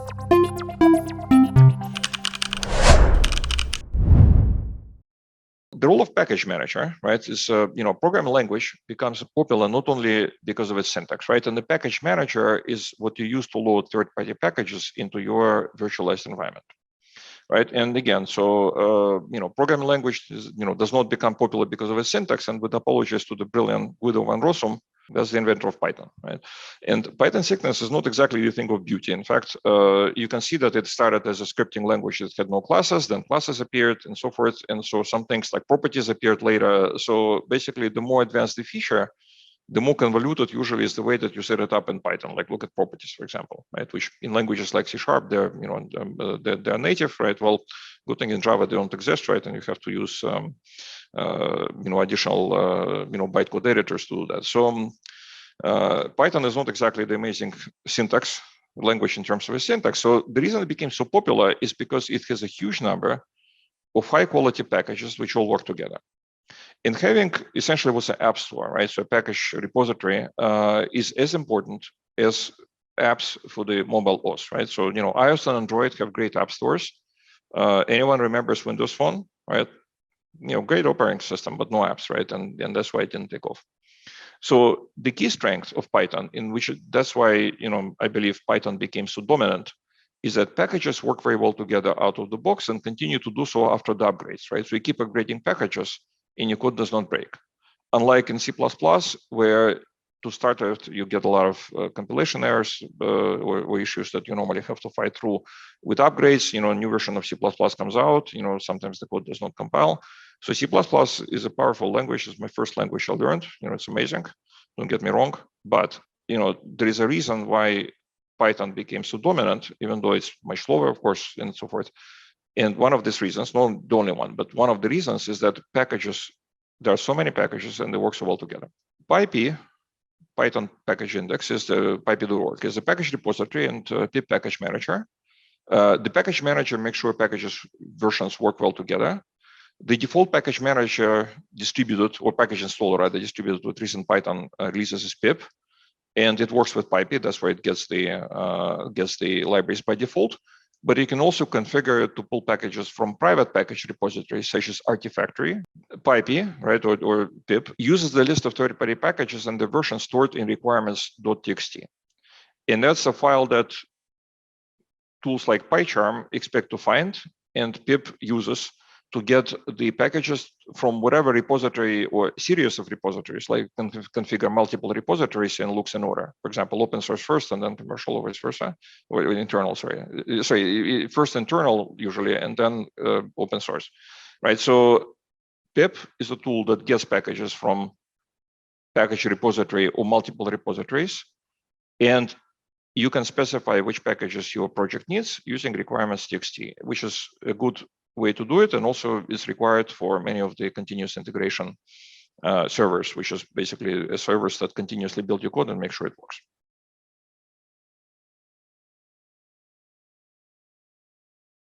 The role of package manager, right, is programming language becomes popular not only because of its syntax, right? And the package manager is what you use to load third-party packages into your virtualized environment, right? And again, so programming language does not become popular because of its syntax. And with apologies to the brilliant Guido van Rossum, that's the inventor of Python, right? And Python syntax is not exactly the thing of beauty. In fact, you can see that it started as a scripting language that had no classes, then classes appeared and so forth. And so some things like properties appeared later. So basically, the more advanced the feature, the more convoluted usually is the way that you set it up in Python. Like look at properties, for example, right? Which in languages like C#, they're they're native, right? Well, good thing in Java they don't exist, right? And you have to use additional bytecode editors to do that. So Python is not exactly the amazing syntax language in terms of a syntax. So the reason it became so popular is because it has a huge number of high quality packages which all work together. And having essentially what's an app store, right? So a package repository is as important as apps for the mobile OS, right? So iOS and Android have great app stores. Anyone remembers Windows Phone, right? Great operating system, but no apps, right? And that's why it didn't take off. So the key strength of Python, that's why I believe Python became so dominant, is that packages work very well together out of the box and continue to do so after the upgrades, right? So you keep upgrading packages and your code does not break. Unlike in C++, where to start out, you get a lot of compilation errors or issues that you normally have to fight through. With upgrades, a new version of C++ comes out, sometimes the code does not compile. So C++ is a powerful language. It's my first language I learned. It's amazing. Don't get me wrong. But, there is a reason why Python became so dominant, even though it's much slower, of course, and so forth. And one of these reasons, not the only one, but one of the reasons is that packages, there are so many packages and they work so well together. PyP, Python package index, is the pyp.org, is a package repository and pip package manager. The package manager makes sure packages versions work well together. The default package manager distributed, or package installer rather, distributed with recent Python releases is pip, and it works with PyP. That's why it gets the libraries by default. But you can also configure it to pull packages from private package repositories, such as Artifactory. PyP, right, or pip, uses the list of third-party packages and the version stored in requirements.txt. And that's a file that tools like PyCharm expect to find, and pip uses to get the packages from whatever repository or series of repositories, like configure multiple repositories and looks in order. For example, open source first and then commercial or vice versa, or internal, sorry, first internal usually, and then open source, right? So pip is a tool that gets packages from package repository or multiple repositories, and you can specify which packages your project needs using requirements.txt, which is a good way to do it, and also is required for many of the continuous integration servers, which is basically servers that continuously build your code and make sure it works.